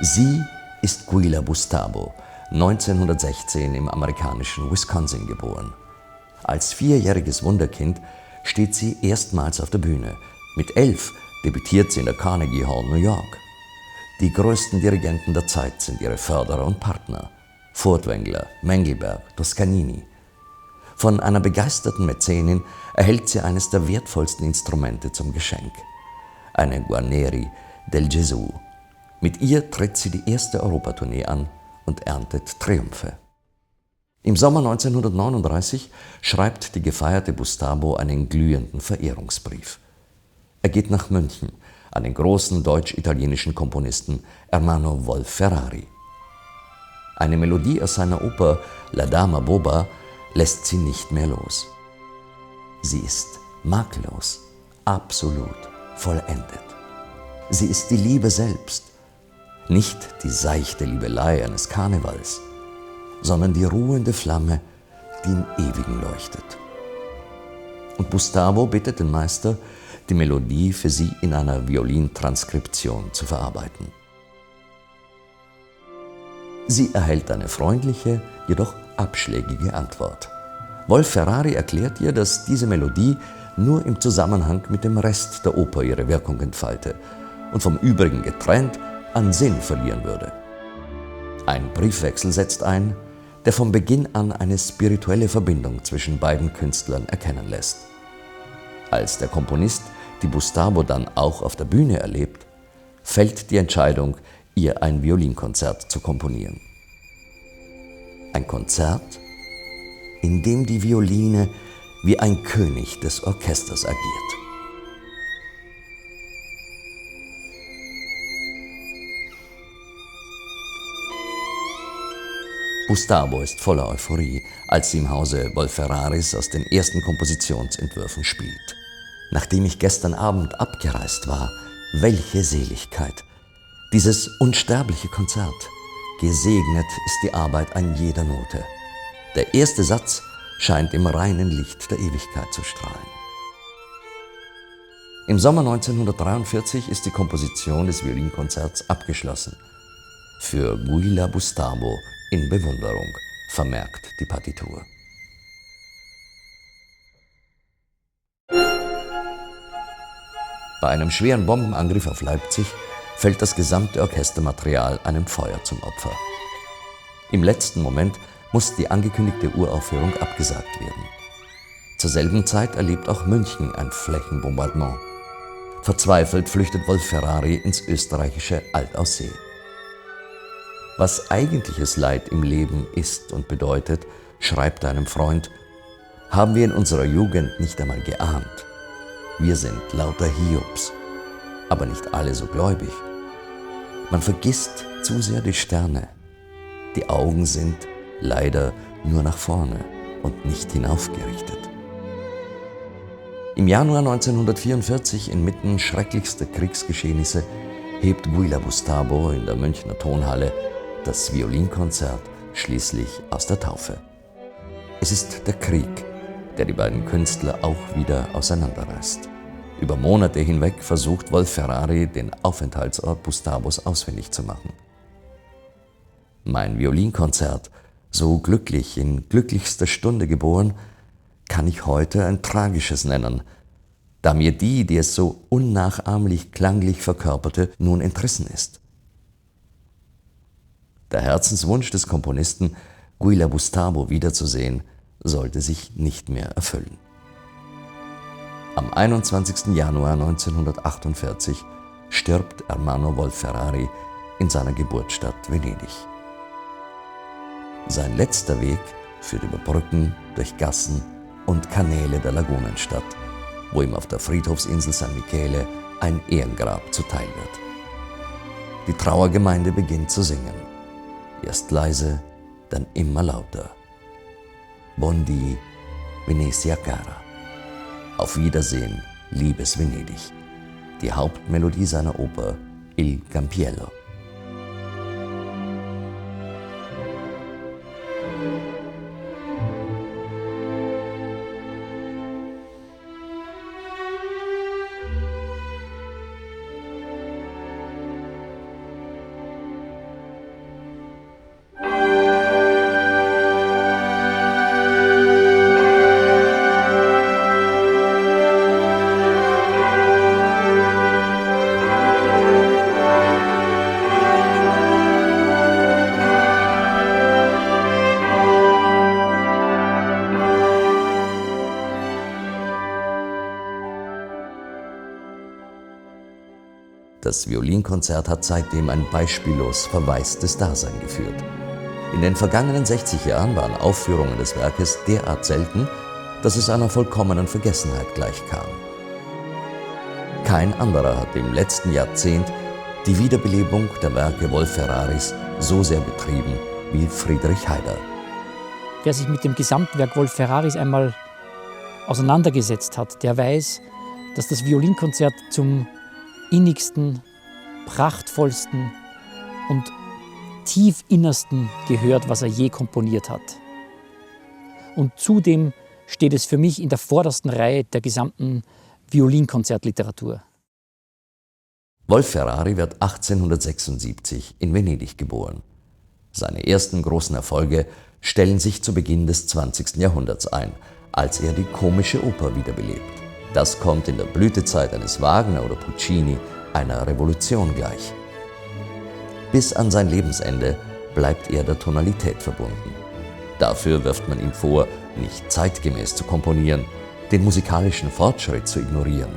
Sie ist Guila Bustabo, 1916 im amerikanischen Wisconsin geboren. Als 4-jähriges Wunderkind steht sie erstmals auf der Bühne. Mit 11 debütiert sie in der Carnegie Hall, New York. Die größten Dirigenten der Zeit sind ihre Förderer und Partner: Furtwängler, Mengelberg, Toscanini. Von einer begeisterten Mäzenin erhält sie eines der wertvollsten Instrumente zum Geschenk: eine Guarneri del Gesù. Mit ihr tritt sie die erste Europatournee an und erntet Triumphe. Im Sommer 1939 schreibt die gefeierte Bustabo einen glühenden Verehrungsbrief. Er geht nach München an den großen deutsch-italienischen Komponisten Ermanno Wolf-Ferrari. Eine Melodie aus seiner Oper La Dama Bobba lässt sie nicht mehr los. Sie ist makellos, absolut, vollendet. Sie ist die Liebe selbst, nicht die seichte Liebelei eines Karnevals, sondern die ruhende Flamme, die im Ewigen leuchtet. Und Bustabo bittet den Meister, die Melodie für sie in einer Violintranskription zu verarbeiten. Sie erhält eine freundliche, jedoch abschlägige Antwort. Wolf-Ferrari erklärt ihr, dass diese Melodie nur im Zusammenhang mit dem Rest der Oper ihre Wirkung entfalte und vom Übrigen getrennt an Sinn verlieren würde. Ein Briefwechsel setzt ein, der von Beginn an eine spirituelle Verbindung zwischen beiden Künstlern erkennen lässt. Als der Komponist die Bustabo dann auch auf der Bühne erlebt, fällt die Entscheidung, ihr ein Violinkonzert zu komponieren. Ein Konzert, in dem die Violine wie ein König des Orchesters agiert. Bustabo ist voller Euphorie, als sie im Hause Wolf-Ferraris aus den ersten Kompositionsentwürfen spielt. Nachdem ich gestern Abend abgereist war, welche Seligkeit! Dieses unsterbliche Konzert. Gesegnet ist die Arbeit an jeder Note. Der erste Satz scheint im reinen Licht der Ewigkeit zu strahlen. Im Sommer 1943 ist die Komposition des Violinkonzerts abgeschlossen. Für Guila Bustabo in Bewunderung, vermerkt die Partitur. Bei einem schweren Bombenangriff auf Leipzig fällt das gesamte Orchestermaterial einem Feuer zum Opfer. Im letzten Moment muss die angekündigte Uraufführung abgesagt werden. Zur selben Zeit erlebt auch München ein Flächenbombardement. Verzweifelt flüchtet Wolf-Ferrari ins österreichische Altaussee. Was eigentliches Leid im Leben ist und bedeutet, schreibt er einem Freund, haben wir in unserer Jugend nicht einmal geahnt. Wir sind lauter Hiobs, aber nicht alle so gläubig. Man vergisst zu sehr die Sterne. Die Augen sind leider nur nach vorne und nicht hinaufgerichtet. Im Januar 1944, inmitten schrecklichster Kriegsgeschehnisse, hebt Guila Bustabo in der Münchner Tonhalle das Violinkonzert schließlich aus der Taufe. Es ist der Krieg, der die beiden Künstler auch wieder auseinanderreißt. Über Monate hinweg versucht Wolf-Ferrari, den Aufenthaltsort Bustabos ausfindig zu machen. Mein Violinkonzert, so glücklich in glücklichster Stunde geboren, kann ich heute ein tragisches nennen, da mir die es so unnachahmlich klanglich verkörperte, nun entrissen ist. Der Herzenswunsch des Komponisten, Guila Bustabo wiederzusehen, sollte sich nicht mehr erfüllen. Am 21. Januar 1948 stirbt Ermanno Wolf-Ferrari in seiner Geburtsstadt Venedig. Sein letzter Weg führt über Brücken, durch Gassen und Kanäle der Lagunenstadt, wo ihm auf der Friedhofsinsel San Michele ein Ehrengrab zuteil wird. Die Trauergemeinde beginnt zu singen. Erst leise, dann immer lauter. Buondì, Venezia cara. Auf Wiedersehen, liebes Venedig. Die Hauptmelodie seiner Oper Il Campiello. Das Violinkonzert hat seitdem ein beispiellos verwaistes Dasein geführt. In den vergangenen 60 Jahren waren Aufführungen des Werkes derart selten, dass es einer vollkommenen Vergessenheit gleichkam. Kein anderer hat im letzten Jahrzehnt die Wiederbelebung der Werke Wolf-Ferraris so sehr betrieben wie Friedrich Heider. Wer sich mit dem Gesamtwerk Wolf-Ferraris einmal auseinandergesetzt hat, der weiß, dass das Violinkonzert zum innigsten, prachtvollsten und tiefinnersten gehört, was er je komponiert hat. Und zudem steht es für mich in der vordersten Reihe der gesamten Violinkonzertliteratur. Wolf-Ferrari wird 1876 in Venedig geboren. Seine ersten großen Erfolge stellen sich zu Beginn des 20. Jahrhunderts ein, als er die komische Oper wiederbelebt. Das kommt in der Blütezeit eines Wagner oder Puccini einer Revolution gleich. Bis an sein Lebensende bleibt er der Tonalität verbunden. Dafür wirft man ihm vor, nicht zeitgemäß zu komponieren, den musikalischen Fortschritt zu ignorieren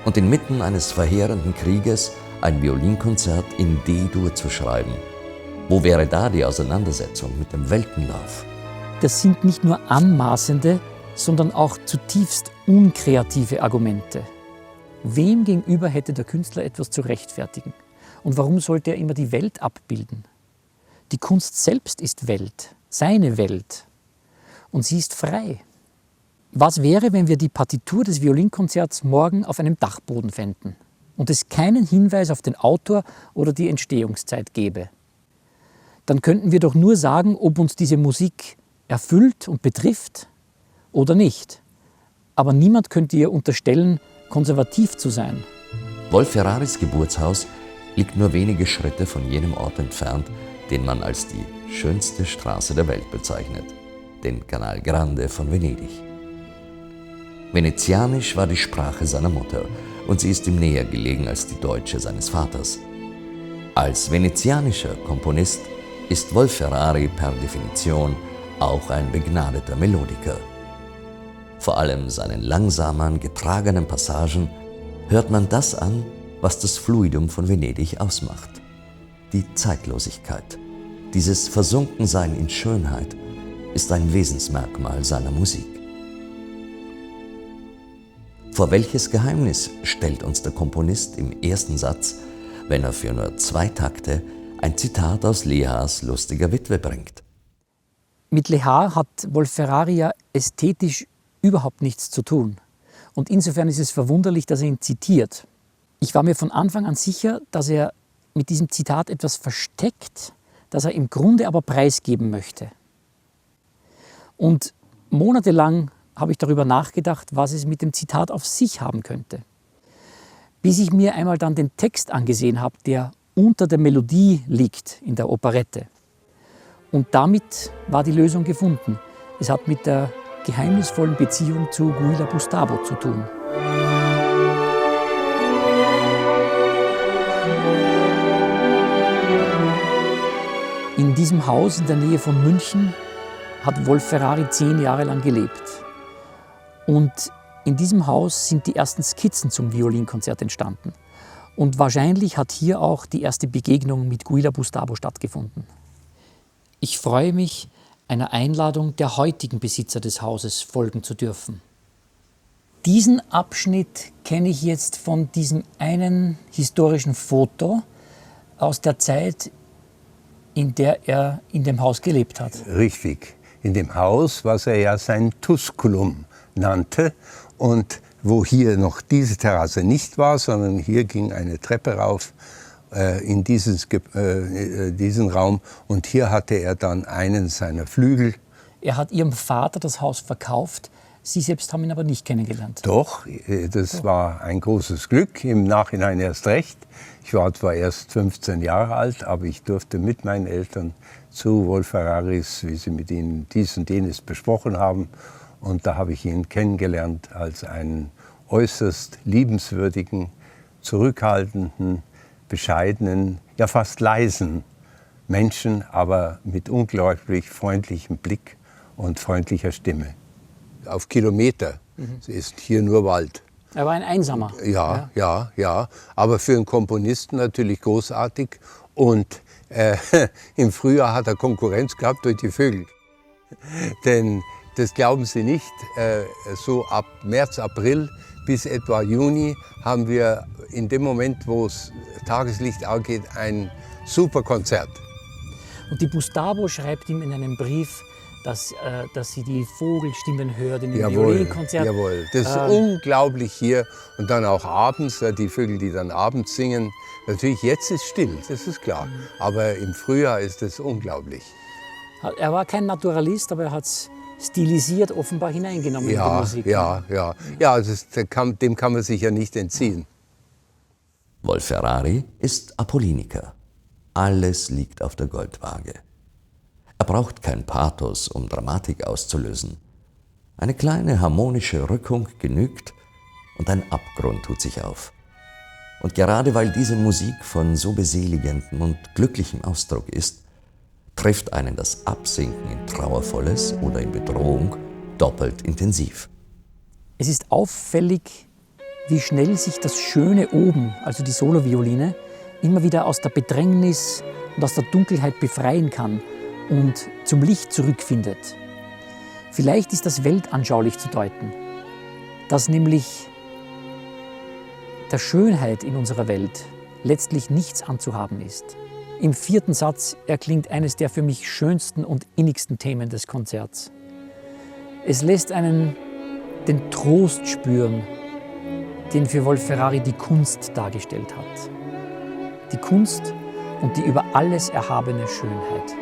und inmitten eines verheerenden Krieges ein Violinkonzert in D-Dur zu schreiben. Wo wäre da die Auseinandersetzung mit dem Weltenlauf? Das sind nicht nur anmaßende, sondern auch zutiefst unkreative Argumente. Wem gegenüber hätte der Künstler etwas zu rechtfertigen? Und warum sollte er immer die Welt abbilden? Die Kunst selbst ist Welt, seine Welt. Und sie ist frei. Was wäre, wenn wir die Partitur des Violinkonzerts morgen auf einem Dachboden fänden und es keinen Hinweis auf den Autor oder die Entstehungszeit gäbe? Dann könnten wir doch nur sagen, ob uns diese Musik erfüllt und betrifft oder nicht. Aber niemand könnte ihr unterstellen, konservativ zu sein. Wolf-Ferraris Geburtshaus liegt nur wenige Schritte von jenem Ort entfernt, den man als die schönste Straße der Welt bezeichnet, den Canal Grande von Venedig. Venezianisch war die Sprache seiner Mutter und sie ist ihm näher gelegen als die deutsche seines Vaters. Als venezianischer Komponist ist Wolf-Ferrari per Definition auch ein begnadeter Melodiker. Vor allem seinen langsamen, getragenen Passagen hört man das an, was das Fluidum von Venedig ausmacht. Die Zeitlosigkeit, dieses Versunkensein in Schönheit, ist ein Wesensmerkmal seiner Musik. Vor welches Geheimnis stellt uns der Komponist im ersten Satz, wenn er für nur 2 Takte ein Zitat aus Lehars Lustiger Witwe bringt? Mit Lehar hat Wolf-Ferrari ja ästhetisch überhaupt nichts zu tun. Und insofern ist es verwunderlich, dass er ihn zitiert. Ich war mir von Anfang an sicher, dass er mit diesem Zitat etwas versteckt, das er im Grunde aber preisgeben möchte. Und monatelang habe ich darüber nachgedacht, was es mit dem Zitat auf sich haben könnte. Bis ich mir einmal dann den Text angesehen habe, der unter der Melodie liegt in der Operette. Und damit war die Lösung gefunden. Es hat mit der geheimnisvollen Beziehung zu Guila-Bustabo zu tun. In diesem Haus in der Nähe von München hat Wolf-Ferrari 10 Jahre lang gelebt. Und in diesem Haus sind die ersten Skizzen zum Violinkonzert entstanden. Und wahrscheinlich hat hier auch die erste Begegnung mit Guila-Bustabo stattgefunden. Ich freue mich, einer Einladung der heutigen Besitzer des Hauses folgen zu dürfen. Diesen Abschnitt kenne ich jetzt von diesem einen historischen Foto aus der Zeit, in der er in dem Haus gelebt hat. Richtig. In dem Haus, was er ja sein Tusculum nannte und wo hier noch diese Terrasse nicht war, sondern hier ging eine Treppe rauf in diesen Raum und hier hatte er dann einen seiner Flügel. Er hat ihrem Vater das Haus verkauft, Sie selbst haben ihn aber nicht kennengelernt. Doch, das war ein großes Glück, im Nachhinein erst recht. Ich war zwar erst 15 Jahre alt, aber ich durfte mit meinen Eltern zu Wolf-Ferraris, wie sie mit ihnen dies und jenes besprochen haben. Und da habe ich ihn kennengelernt als einen äußerst liebenswürdigen, zurückhaltenden, bescheidenen, ja fast leisen Menschen, aber mit unglaublich freundlichem Blick und freundlicher Stimme. Auf Kilometer ist hier nur Wald. Er war ein Einsamer. Ja. Aber für einen Komponisten natürlich großartig. Und im Frühjahr hat er Konkurrenz gehabt durch die Vögel. Denn das glauben Sie nicht, so ab März, April bis etwa Juni haben wir in dem Moment, wo es Tageslicht angeht, ein super Konzert. Und die Bustabo schreibt ihm in einem Brief, dass sie die Vogelstimmen hört in dem Violinkonzert. Jawohl, das ist unglaublich hier. Und dann auch abends, die Vögel, die dann abends singen. Natürlich, jetzt ist still, das ist klar. Aber im Frühjahr ist es unglaublich. Er war kein Naturalist, aber er hat es stilisiert offenbar hineingenommen in die Musik. Ja, dem kann man sich ja nicht entziehen. Wolf Ferrari ist Apolliniker. Alles liegt auf der Goldwaage. Er braucht kein Pathos, um Dramatik auszulösen. Eine kleine harmonische Rückung genügt und ein Abgrund tut sich auf. Und gerade weil diese Musik von so beseligendem und glücklichem Ausdruck ist, trifft einen das Absinken in Trauervolles oder in Bedrohung doppelt intensiv. Es ist auffällig, wie schnell sich das Schöne oben, also die Solovioline, immer wieder aus der Bedrängnis und aus der Dunkelheit befreien kann und zum Licht zurückfindet. Vielleicht ist das weltanschaulich zu deuten, dass nämlich der Schönheit in unserer Welt letztlich nichts anzuhaben ist. Im 4. Satz erklingt eines der für mich schönsten und innigsten Themen des Konzerts. Es lässt einen den Trost spüren, den für Wolf Ferrari die Kunst dargestellt hat. Die Kunst und die über alles erhabene Schönheit.